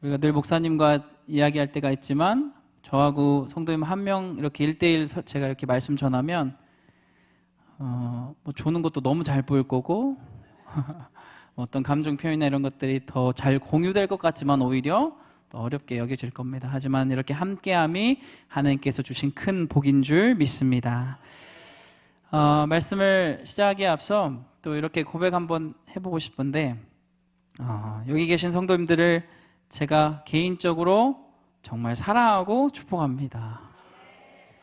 우리가 늘 목사님과 이야기할 때가 있지만 저하고 성도님 한 명 이렇게 1대1 제가 이렇게 말씀 전하면 뭐 조는 것도 너무 잘 보일 거고 어떤 감정 표현이나 이런 것들이 더 잘 공유될 것 같지만 오히려 더 어렵게 여겨질 겁니다. 하지만 이렇게 함께함이 하나님께서 주신 큰 복인 줄 믿습니다. 말씀을 시작하기에 앞서 또 이렇게 고백 한번 해보고 싶은데 여기 계신 성도님들을 제가 개인적으로 정말 사랑하고 축복합니다.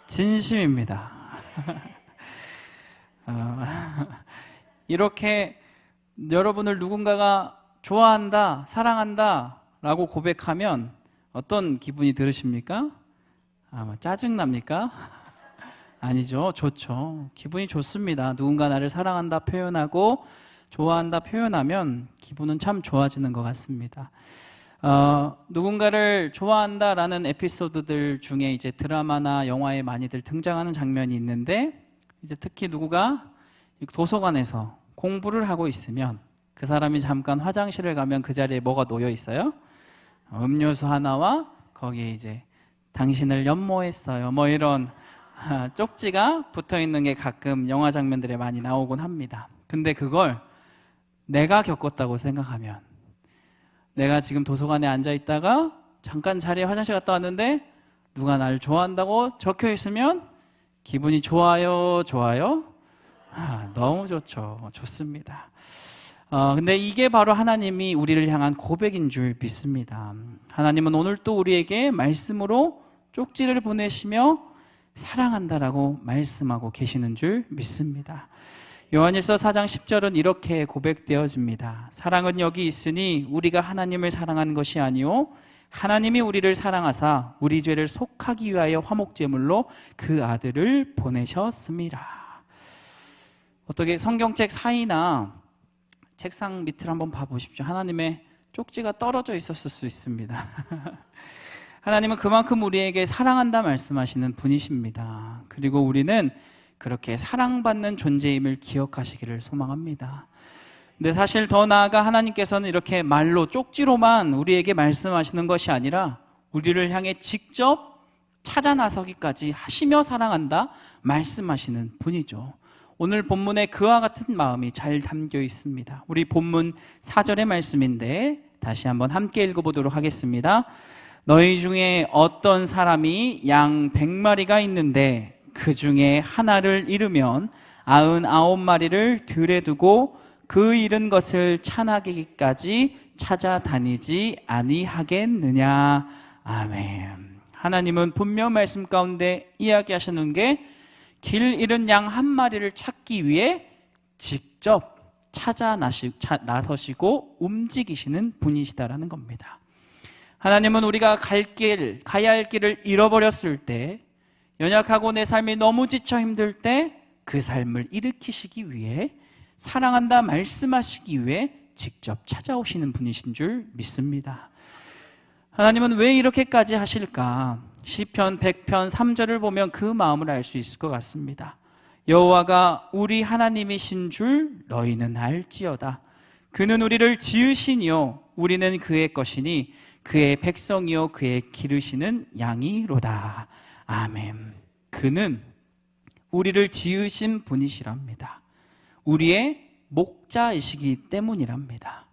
진심입니다. 이렇게 여러분을 누군가가 좋아한다, 사랑한다 라고 고백하면 어떤 기분이 들으십니까? 짜증납니까? 아니죠. 좋죠. 기분이 좋습니다. 누군가 나를 사랑한다 표현하고 좋아한다 표현하면 기분은 참 좋아지는 것 같습니다. 누군가를 좋아한다라는 에피소드들 중에 이제 드라마나 영화에 많이들 등장하는 장면이 있는데 이제 특히 누구가 도서관에서 공부를 하고 있으면 그 사람이 잠깐 화장실을 가면 그 자리에 뭐가 놓여 있어요? 음료수 하나와 거기에 이제 당신을 연모했어요. 뭐 이런 쪽지가 붙어 있는 게 가끔 영화 장면들에 많이 나오곤 합니다. 근데 그걸 내가 겪었다고 생각하면 내가 지금 도서관에 앉아 있다가 잠깐 자리에 화장실 갔다 왔는데 누가 나를 좋아한다고 적혀 있으면 기분이 좋아요? 좋아요? 너무 좋죠. 좋습니다. 근데 이게 바로 하나님이 우리를 향한 고백인 줄 믿습니다. 하나님은 오늘 또 우리에게 말씀으로 쪽지를 보내시며 사랑한다라고 말씀하고 계시는 줄 믿습니다. 요한일서 4장 10절은 이렇게 고백되어집니다. 사랑은 여기 있으니 우리가 하나님을 사랑한 것이 아니요 하나님이 우리를 사랑하사 우리 죄를 속하기 위하여 화목제물로 그 아들을 보내셨습니다. 어떻게 성경책 사이나 책상 밑을 한번 봐보십시오. 하나님의 쪽지가 떨어져 있었을 수 있습니다. 하나님은 그만큼 우리에게 사랑한다 말씀하시는 분이십니다. 그리고 우리는 그렇게 사랑받는 존재임을 기억하시기를 소망합니다. 근데 사실 더 나아가 하나님께서는 이렇게 말로 쪽지로만 우리에게 말씀하시는 것이 아니라 우리를 향해 직접 찾아 나서기까지 하시며 사랑한다 말씀하시는 분이죠. 오늘 본문에 그와 같은 마음이 잘 담겨 있습니다. 우리 본문 4절의 말씀인데 다시 한번 함께 읽어보도록 하겠습니다. 너희 중에 어떤 사람이 양 100마리가 있는데 그 중에 하나를 잃으면 99마리를 들에 두고 그 잃은 것을 찾아내기까지 찾아다니지 아니하겠느냐. 아멘. 하나님은 분명 말씀 가운데 이야기하시는 게 길 잃은 양 한 마리를 찾기 위해 직접 나서시고 움직이시는 분이시다라는 겁니다. 하나님은 우리가 가야 할 길을 잃어버렸을 때, 연약하고 내 삶이 너무 지쳐 힘들 때 그 삶을 일으키시기 위해, 사랑한다 말씀하시기 위해 직접 찾아오시는 분이신 줄 믿습니다. 하나님은 왜 이렇게까지 하실까? 시편 100편 3절을 보면 그 마음을 알 수 있을 것 같습니다. 여호와가 우리 하나님이신 줄 너희는 알지어다. 그는 우리를 지으시니요 우리는 그의 것이니 그의 백성이요 그의 기르시는 양이로다. 아멘. 그는 우리를 지으신 분이시랍니다. 우리의 목자이시기 때문이랍니다.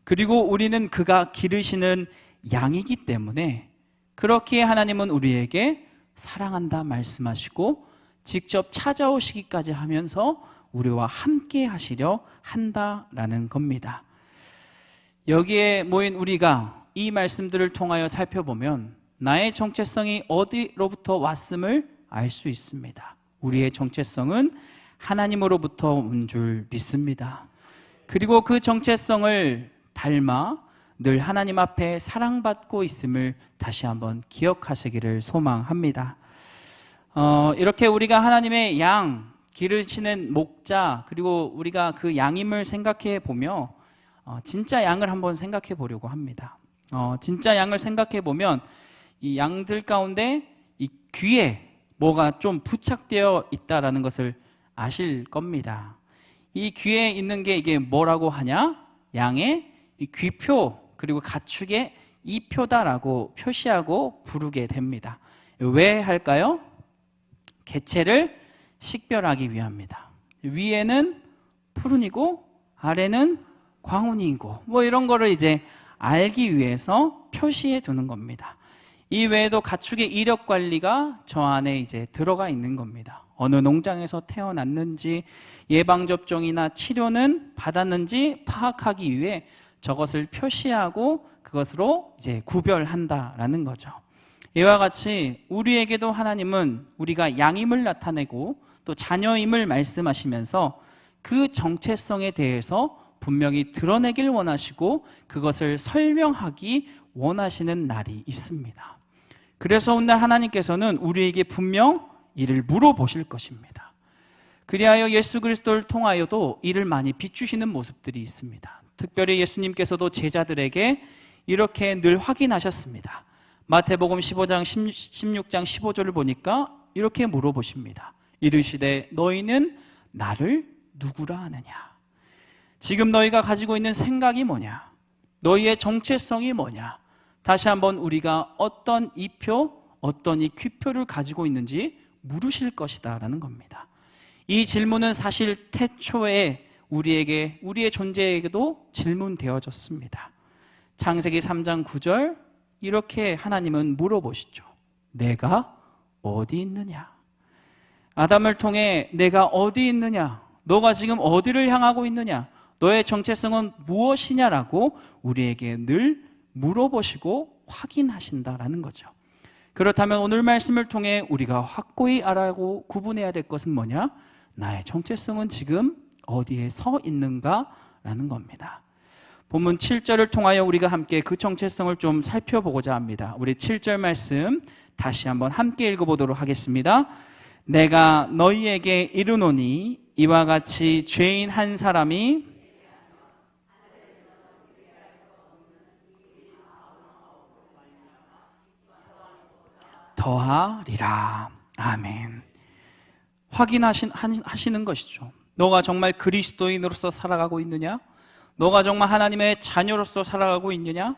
그리고 우리는 그가 기르시는 양이기 때문에 그렇기에 하나님은 우리에게 사랑한다 말씀하시고 직접 찾아오시기까지 하면서 우리와 함께 하시려 한다라는 겁니다. 여기에 모인 우리가 이 말씀들을 통하여 살펴보면 나의 정체성이 어디로부터 왔음을 알 수 있습니다. 우리의 정체성은 하나님으로부터 온 줄 믿습니다. 그리고 그 정체성을 닮아 늘 하나님 앞에 사랑받고 있음을 다시 한번 기억하시기를 소망합니다. 이렇게 우리가 하나님의 양, 기르시는 목자, 그리고 우리가 그 양임을 생각해 보며 진짜 양을 한번 생각해 보려고 합니다. 진짜 양을 생각해 보면 이 양들 가운데 이 귀에 뭐가 좀 부착되어 있다라는 것을 아실 겁니다. 이 귀에 있는 게 이게 뭐라고 하냐? 양의 이 귀표, 그리고 가축의 이 표다라고 표시하고 부르게 됩니다. 왜 할까요? 개체를 식별하기 위함입니다. 위에는 푸른이고 아래는 광운이고 뭐 이런 거를 이제 알기 위해서 표시해 두는 겁니다. 이 외에도 가축의 이력 관리가 저 안에 이제 들어가 있는 겁니다. 어느 농장에서 태어났는지, 예방접종이나 치료는 받았는지 파악하기 위해 저것을 표시하고 그것으로 이제 구별한다라는 거죠. 이와 같이 우리에게도 하나님은 우리가 양임을 나타내고 또 자녀임을 말씀하시면서 그 정체성에 대해서 분명히 드러내길 원하시고 그것을 설명하기 원하시는 날이 있습니다. 그래서 오늘 하나님께서는 우리에게 분명 이를 물어보실 것입니다. 그리하여 예수 그리스도를 통하여도 이를 많이 비추시는 모습들이 있습니다. 특별히 예수님께서도 제자들에게 이렇게 늘 확인하셨습니다. 마태복음 15장 16장 15절을 보니까 이렇게 물어보십니다. 이르시되 너희는 나를 누구라 하느냐? 지금 너희가 가지고 있는 생각이 뭐냐? 너희의 정체성이 뭐냐? 다시 한번 우리가 어떤 이표, 어떤 이 귀표를 가지고 있는지 물으실 것이다 라는 겁니다. 이 질문은 사실 태초에 우리의 존재에게도 질문되어졌습니다. 창세기 3장 9절 이렇게 하나님은 물어보시죠. 내가 어디 있느냐? 아담을 통해 내가 어디 있느냐? 너가 지금 어디를 향하고 있느냐? 너의 정체성은 무엇이냐라고 우리에게 늘 물어보시고 확인하신다라는 거죠. 그렇다면 오늘 말씀을 통해 우리가 확고히 알고 구분해야 될 것은 뭐냐? 나의 정체성은 지금 어디에 서 있는가라는 겁니다. 본문 7절을 통하여 우리가 함께 그 정체성을 좀 살펴보고자 합니다. 우리 7절 말씀 다시 한번 함께 읽어보도록 하겠습니다. 내가 너희에게 이르노니 이와 같이 죄인 한 사람이 더하리라. 아멘. 확인하시는 것이죠. 너가 정말 그리스도인으로서 살아가고 있느냐? 너가 정말 하나님의 자녀로서 살아가고 있느냐?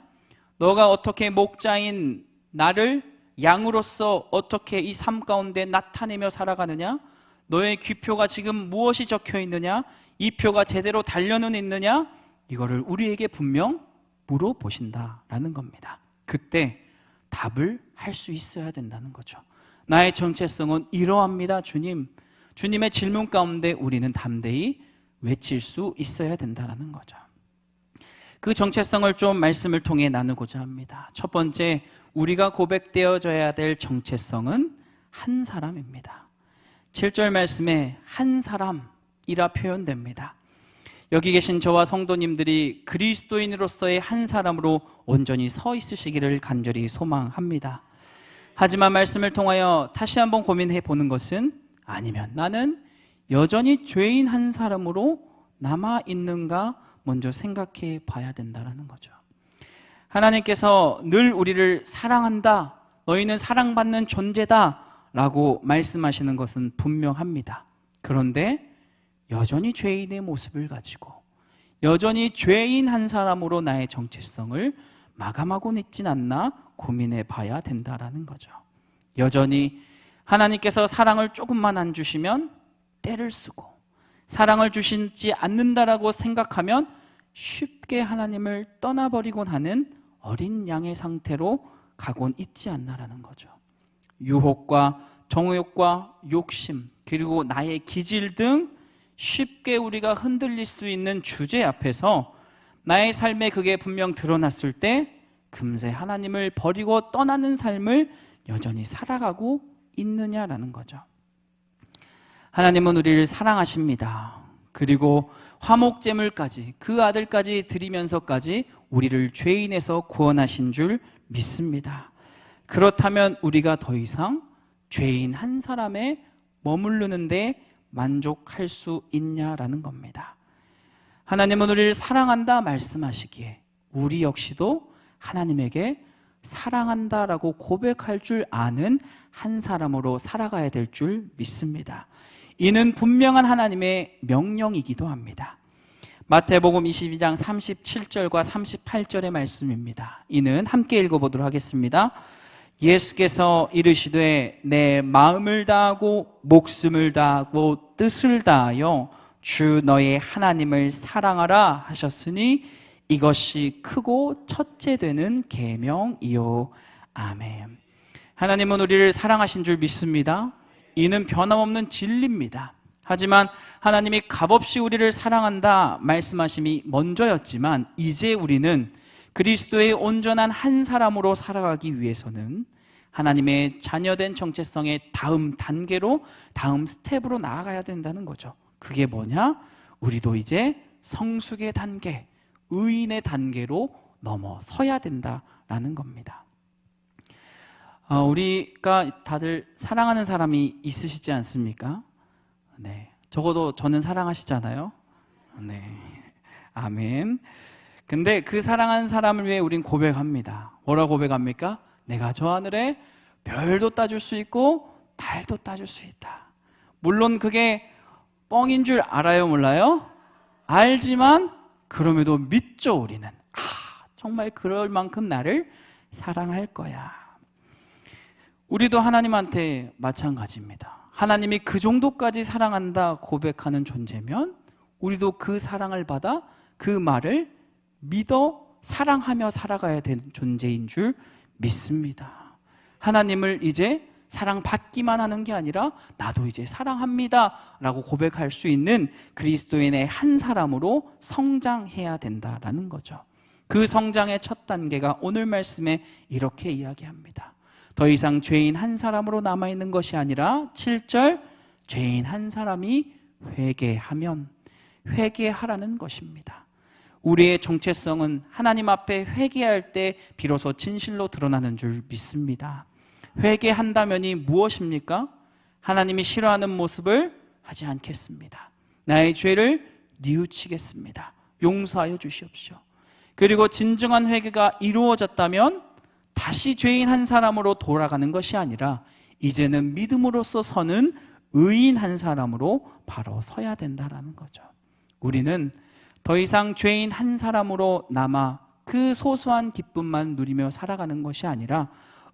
너가 어떻게 목자인 나를 양으로서 어떻게 이 삶 가운데 나타내며 살아가느냐? 너의 귀표가 지금 무엇이 적혀 있느냐? 이 표가 제대로 달려는 있느냐? 이거를 우리에게 분명 물어보신다라는 겁니다. 그때 답을 할 수 있어야 된다는 거죠. 나의 정체성은 이러합니다, 주님. 주님의 질문 가운데 우리는 담대히 외칠 수 있어야 된다는 거죠. 그 정체성을 좀 말씀을 통해 나누고자 합니다. 첫 번째, 우리가 고백되어져야 될 정체성은 한 사람입니다. 7절 말씀에 한 사람이라 표현됩니다. 여기 계신 저와 성도님들이 그리스도인으로서의 한 사람으로 온전히 서 있으시기를 간절히 소망합니다. 하지만 말씀을 통하여 다시 한번 고민해 보는 것은 아니면 나는 여전히 죄인 한 사람으로 남아있는가 먼저 생각해 봐야 된다는 거죠. 하나님께서 늘 우리를 사랑한다, 너희는 사랑받는 존재다 라고 말씀하시는 것은 분명합니다. 그런데 여전히 죄인의 모습을 가지고 여전히 죄인 한 사람으로 나의 정체성을 마감하고 있진 않나 고민해 봐야 된다는 거죠. 여전히 하나님께서 사랑을 조금만 안 주시면 때를 쓰고 사랑을 주시지 않는다라고 생각하면 쉽게 하나님을 떠나버리곤 하는 어린 양의 상태로 가곤 있지 않나라는 거죠. 유혹과 정욕과 욕심 그리고 나의 기질 등 쉽게 우리가 흔들릴 수 있는 주제 앞에서 나의 삶에 그게 분명 드러났을 때 금세 하나님을 버리고 떠나는 삶을 여전히 살아가고 있느냐라는 거죠. 하나님은 우리를 사랑하십니다. 그리고 화목제물까지 그 아들까지 드리면서까지 우리를 죄인에서 구원하신 줄 믿습니다. 그렇다면 우리가 더 이상 죄인 한 사람에 머무르는데 만족할 수 있냐라는 겁니다. 하나님은 우리를 사랑한다 말씀하시기에 우리 역시도 하나님에게 사랑한다라고 고백할 줄 아는 한 사람으로 살아가야 될 줄 믿습니다. 이는 분명한 하나님의 명령이기도 합니다. 마태복음 22장 37절과 38절의 말씀입니다. 이는 함께 읽어보도록 하겠습니다. 예수께서 이르시되 내 마음을 다하고 목숨을 다하고 뜻을 다하여 주 너의 하나님을 사랑하라 하셨으니 이것이 크고 첫째 되는 계명이요. 아멘. 하나님은 우리를 사랑하신 줄 믿습니다. 이는 변함없는 진리입니다. 하지만 하나님이 값없이 우리를 사랑한다 말씀하심이 먼저였지만 이제 우리는 그리스도의 온전한 한 사람으로 살아가기 위해서는 하나님의 자녀된 정체성의 다음 단계로, 다음 스텝으로 나아가야 된다는 거죠. 그게 뭐냐? 우리도 이제 성숙의 단계, 의인의 단계로 넘어서야 된다라는 겁니다. 우리가 다들 사랑하는 사람이 있으시지 않습니까? 네. 적어도 저는 사랑하시잖아요. 네. 아멘. 근데 그 사랑하는 사람을 위해 우린 고백합니다. 뭐라 고백합니까? 내가 저 하늘에 별도 따줄 수 있고 달도 따줄 수 있다. 물론 그게 뻥인 줄 알아요, 몰라요? 알지만 그럼에도 믿죠, 우리는. 정말 그럴 만큼 나를 사랑할 거야. 우리도 하나님한테 마찬가지입니다. 하나님이 그 정도까지 사랑한다 고백하는 존재면 우리도 그 사랑을 받아 그 말을 믿어 사랑하며 살아가야 되는 존재인 줄 믿습니다. 하나님을 이제 사랑받기만 하는 게 아니라 나도 이제 사랑합니다 라고 고백할 수 있는 그리스도인의 한 사람으로 성장해야 된다라는 거죠. 그 성장의 첫 단계가 오늘 말씀에 이렇게 이야기합니다. 더 이상 죄인 한 사람으로 남아있는 것이 아니라 7절 죄인 한 사람이 회개하면 회개하라는 것입니다. 우리의 정체성은 하나님 앞에 회개할 때 비로소 진실로 드러나는 줄 믿습니다. 회개한다면이 무엇입니까? 하나님이 싫어하는 모습을 하지 않겠습니다. 나의 죄를 뉘우치겠습니다. 용서하여 주시옵시오. 그리고 진정한 회개가 이루어졌다면 다시 죄인 한 사람으로 돌아가는 것이 아니라 이제는 믿음으로써 서는 의인 한 사람으로 바로 서야 된다는 거죠. 우리는 더 이상 죄인 한 사람으로 남아 그 소소한 기쁨만 누리며 살아가는 것이 아니라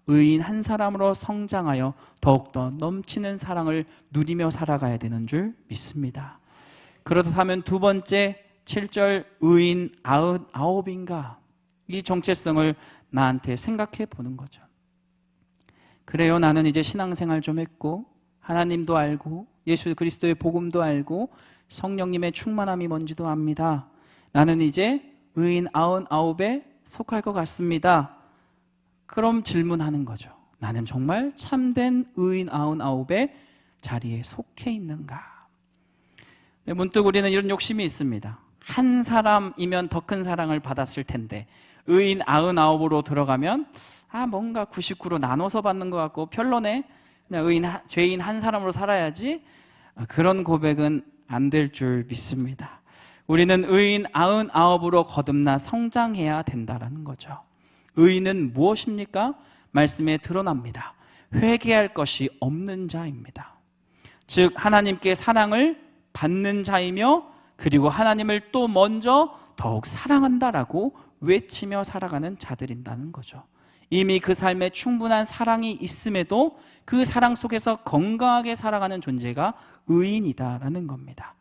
의인 한 사람으로 성장하여 더욱더 넘치는 사랑을 누리며 살아가야 되는 줄 믿습니다. 그렇다면 두 번째 7절 의인 99인가? 이 정체성을 나한테 생각해 보는 거죠. 그래요, 나는 이제 신앙생활 좀 했고 하나님도 알고 예수 그리스도의 복음도 알고 성령님의 충만함이 뭔지도 압니다. 나는 이제 의인 99에 속할 것 같습니다. 그럼 질문하는 거죠. 나는 정말 참된 의인 99의 자리에 속해 있는가? 네, 문득 우리는 이런 욕심이 있습니다. 한 사람이면 더 큰 사랑을 받았을 텐데 의인 99으로 들어가면 뭔가 99로 나눠서 받는 것 같고 별로네. 그냥 죄인 한 사람으로 살아야지. 그런 고백은 안 될 줄 믿습니다. 우리는 의인 99으로 거듭나 성장해야 된다는 거죠. 의인은 무엇입니까? 말씀에 드러납니다. 회개할 것이 없는 자입니다. 즉 하나님께 사랑을 받는 자이며 그리고 하나님을 또 먼저 더욱 사랑한다라고 외치며 살아가는 자들인다는 거죠. 이미 그 삶에 충분한 사랑이 있음에도 그 사랑 속에서 건강하게 살아가는 존재가 의인이다라는 겁니다.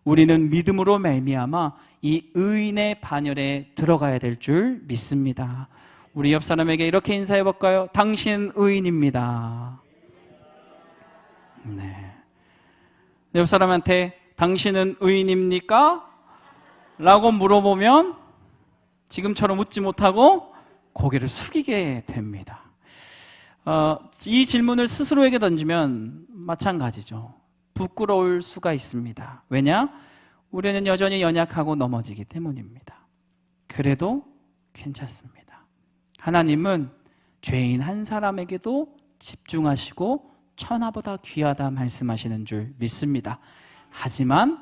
우리는 믿음으로 말미암아 이 의인의 반열에 들어가야 될 줄 믿습니다. 우리 옆 사람에게 이렇게 인사해 볼까요? 당신 의인입니다. 네. 옆 사람한테 당신은 의인입니까? 라고 물어보면 지금처럼 웃지 못하고 고개를 숙이게 됩니다. 이 질문을 스스로에게 던지면 마찬가지죠. 부끄러울 수가 있습니다. 왜냐? 우리는 여전히 연약하고 넘어지기 때문입니다. 그래도 괜찮습니다. 하나님은 죄인 한 사람에게도 집중하시고 천하보다 귀하다 말씀하시는 줄 믿습니다. 하지만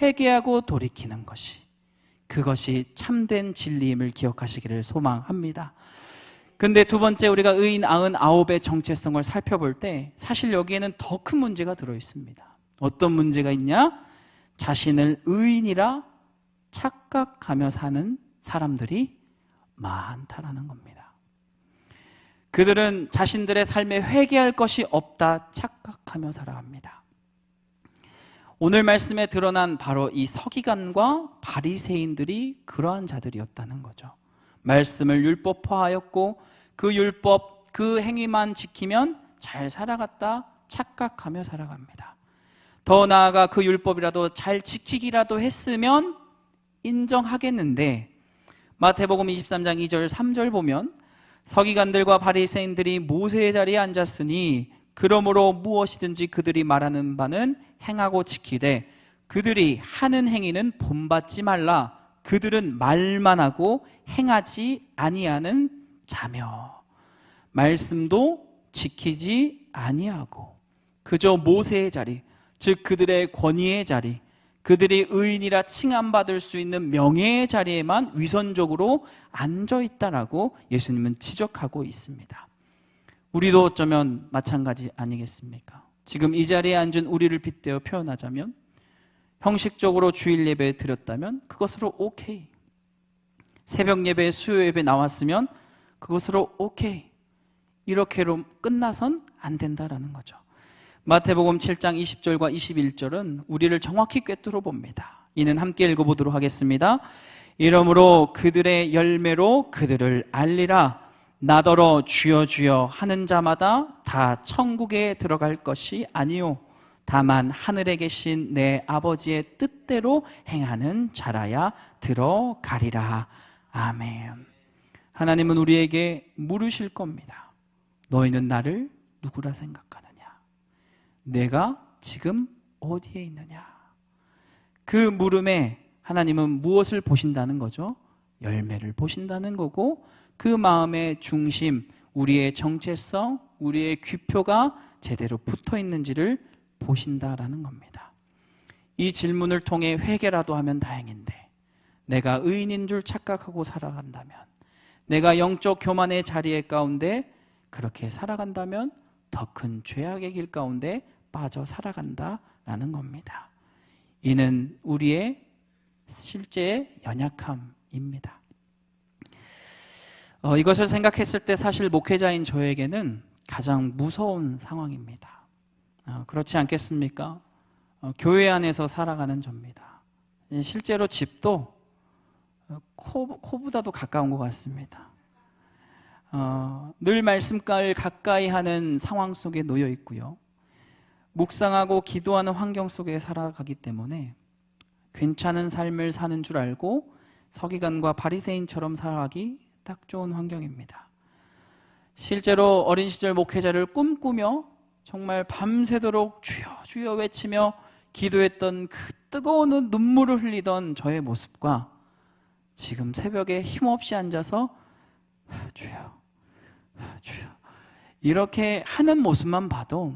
회개하고 돌이키는 것이 그것이 참된 진리임을 기억하시기를 소망합니다. 근데 두 번째 우리가 의인 99의 정체성을 살펴볼 때 사실 여기에는 더 큰 문제가 들어있습니다. 어떤 문제가 있냐? 자신을 의인이라 착각하며 사는 사람들이 많다라는 겁니다. 그들은 자신들의 삶에 회개할 것이 없다 착각하며 살아갑니다. 오늘 말씀에 드러난 바로 이 서기관과 바리새인들이 그러한 자들이었다는 거죠. 말씀을 율법화하였고 그 율법, 그 행위만 지키면 잘 살아갔다 착각하며 살아갑니다. 더 나아가 그 율법이라도 잘 지키기라도 했으면 인정하겠는데, 마태복음 23장 2절 3절 보면 서기관들과 바리새인들이 모세의 자리에 앉았으니 그러므로 무엇이든지 그들이 말하는 바는 행하고 지키되 그들이 하는 행위는 본받지 말라. 그들은 말만 하고 행하지 아니하는 자며 말씀도 지키지 아니하고 그저 모세의 자리, 즉 그들의 권위의 자리, 그들이 의인이라 칭함받을 수 있는 명예의 자리에만 위선적으로 앉아있다라고 예수님은 지적하고 있습니다. 우리도 어쩌면 마찬가지 아니겠습니까? 지금 이 자리에 앉은 우리를 빗대어 표현하자면 형식적으로 주일 예배 드렸다면 그것으로 오케이, 새벽 예배, 수요 예배 나왔으면 그것으로 오케이, 이렇게로 끝나선 안 된다라는 거죠. 마태복음 7장 20절과 21절은 우리를 정확히 꿰뚫어 봅니다. 이는 함께 읽어보도록 하겠습니다. 이러므로 그들의 열매로 그들을 알리라. 나더러 주여 주여 하는 자마다 다 천국에 들어갈 것이 아니요 다만 하늘에 계신 내 아버지의 뜻대로 행하는 자라야 들어가리라. 아멘. 하나님은 우리에게 물으실 겁니다. 너희는 나를 누구라 생각하느냐? 내가 지금 어디에 있느냐? 그 물음에 하나님은 무엇을 보신다는 거죠? 열매를 보신다는 거고, 그 마음의 중심, 우리의 정체성, 우리의 귀표가 제대로 붙어 있는지를 보신다라는 겁니다. 이 질문을 통해 회개라도 하면 다행인데, 내가 의인인 줄 착각하고 살아간다면, 내가 영적 교만의 자리에 가운데 그렇게 살아간다면 더 큰 죄악의 길 가운데 빠져 살아간다라는 겁니다. 이는 우리의 실제 연약함입니다. 이것을 생각했을 때 사실 목회자인 저에게는 가장 무서운 상황입니다. 그렇지 않겠습니까? 교회 안에서 살아가는 저입니다. 실제로 집도 코보다도 가까운 것 같습니다. 늘 말씀을 가까이 하는 상황 속에 놓여 있고요. 묵상하고 기도하는 환경 속에 살아가기 때문에 괜찮은 삶을 사는 줄 알고 서기관과 바리새인처럼 살아가기 딱 좋은 환경입니다. 실제로 어린 시절 목회자를 꿈꾸며 정말 밤새도록 주여 주여 외치며 기도했던 그 뜨거운 눈물을 흘리던 저의 모습과 지금 새벽에 힘없이 앉아서 주여 주여 이렇게 하는 모습만 봐도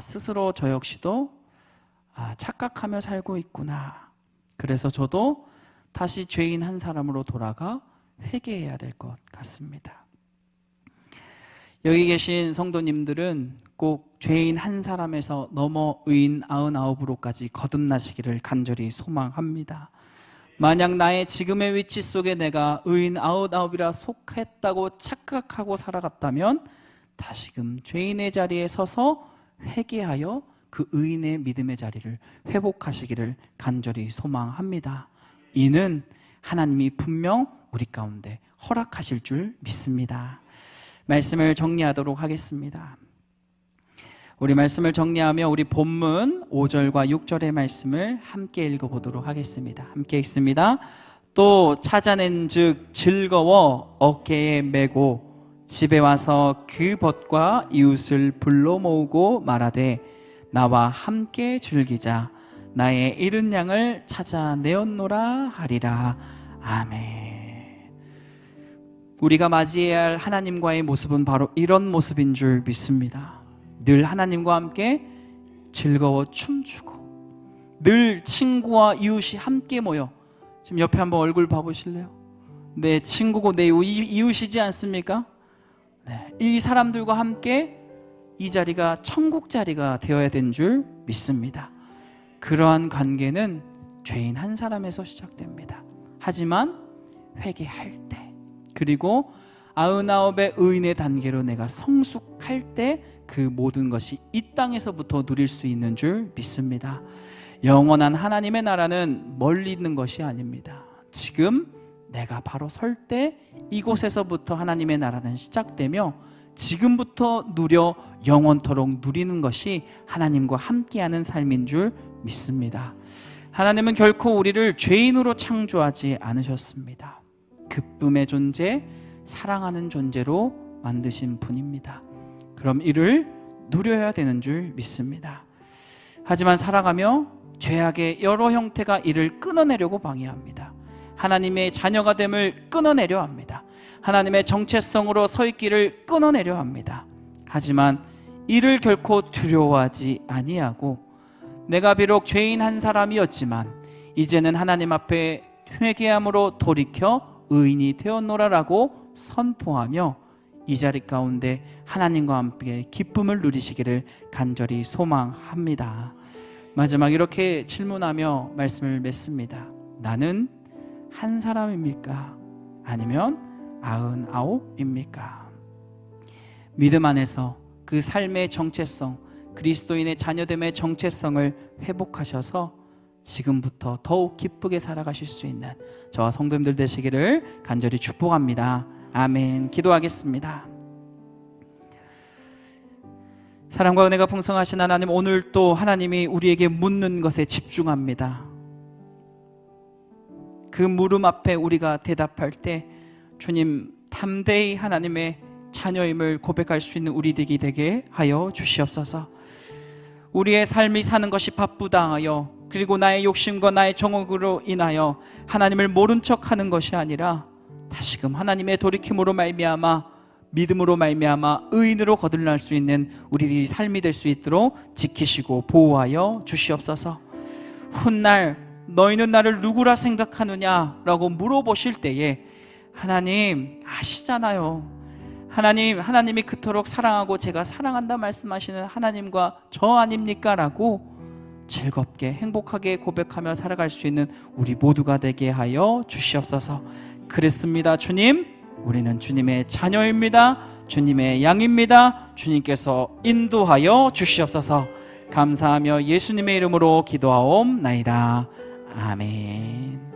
스스로 저 역시도 착각하며 살고 있구나. 그래서 저도 다시 죄인 한 사람으로 돌아가 회개해야 될 것 같습니다. 여기 계신 성도님들은 꼭 죄인 한 사람에서 넘어 의인 99으로까지 거듭나시기를 간절히 소망합니다. 만약 나의 지금의 위치 속에 내가 의인 99이라 속했다고 착각하고 살아갔다면 다시금 죄인의 자리에 서서 회개하여 그 의인의 믿음의 자리를 회복하시기를 간절히 소망합니다. 이는 하나님이 분명 우리 가운데 허락하실 줄 믿습니다. 말씀을 정리하도록 하겠습니다. 우리 말씀을 정리하며 우리 본문 5절과 6절의 말씀을 함께 읽어보도록 하겠습니다. 함께 읽습니다. 또 찾아낸 즉 즐거워 어깨에 메고 집에 와서 그 벗과 이웃을 불러 모으고 말하되 나와 함께 즐기자. 나의 잃은 양을 찾아내었노라 하리라. 아멘. 우리가 맞이해야 할 하나님과의 모습은 바로 이런 모습인 줄 믿습니다. 늘 하나님과 함께 즐거워 춤추고 늘 친구와 이웃이 함께 모여, 지금 옆에 한번 얼굴 봐보실래요? 내 친구고 내 이웃이지 않습니까? 네, 이 사람들과 함께 이 자리가 천국 자리가 되어야 된 줄 믿습니다. 그러한 관계는 죄인 한 사람에서 시작됩니다. 하지만 회개할 때, 그리고 99의 의인의 단계로 내가 성숙할 때 그 모든 것이 이 땅에서부터 누릴 수 있는 줄 믿습니다. 영원한 하나님의 나라는 멀리 있는 것이 아닙니다. 지금 내가 바로 설 때 이곳에서부터 하나님의 나라는 시작되며 지금부터 누려 영원토록 누리는 것이 하나님과 함께하는 삶인 줄 믿습니다. 하나님은 결코 우리를 죄인으로 창조하지 않으셨습니다. 기쁨의 존재, 사랑하는 존재로 만드신 분입니다. 그럼 이를 누려야 되는 줄 믿습니다. 하지만 살아가며 죄악의 여러 형태가 이를 끊어내려고 방해합니다. 하나님의 자녀가 됨을 끊어내려 합니다. 하나님의 정체성으로 서 있기를 끊어내려 합니다. 하지만 이를 결코 두려워하지 아니하고 내가 비록 죄인 한 사람이었지만 이제는 하나님 앞에 회개함으로 돌이켜 의인이 되었노라라고 선포하며 이 자리 가운데 하나님과 함께 기쁨을 누리시기를 간절히 소망합니다. 마지막 이렇게 질문하며 말씀을 맺습니다. 나는 한 사람입니까? 아니면 99입니까? 믿음 안에서 그 삶의 정체성, 그리스도인의 자녀됨의 정체성을 회복하셔서 지금부터 더욱 기쁘게 살아가실 수 있는 저와 성도님들 되시기를 간절히 축복합니다. 아멘. 기도하겠습니다. 사랑과 은혜가 풍성하신 하나님, 오늘 또 하나님이 우리에게 묻는 것에 집중합니다. 그 물음 앞에 우리가 대답할 때 주님 담대히 하나님의 자녀임을 고백할 수 있는 우리들이 되게 하여 주시옵소서. 우리의 삶이 사는 것이 바쁘다 하여, 그리고 나의 욕심과 나의 정욕으로 인하여 하나님을 모른 척하는 것이 아니라 다시금 하나님의 돌이킴으로 말미암아 믿음으로 말미암아 의인으로 거듭날 수 있는 우리들이 삶이 될 수 있도록 지키시고 보호하여 주시옵소서. 훗날 너희는 나를 누구라 생각하느냐라고 물어보실 때에 하나님 아시잖아요. 하나님이 그토록 사랑하고 제가 사랑한다 말씀하시는 하나님과 저 아닙니까? 라고 즐겁게 행복하게 고백하며 살아갈 수 있는 우리 모두가 되게 하여 주시옵소서. 그랬습니다. 주님, 우리는 주님의 자녀입니다. 주님의 양입니다. 주님께서 인도하여 주시옵소서. 감사하며 예수님의 이름으로 기도하옵나이다. 아멘.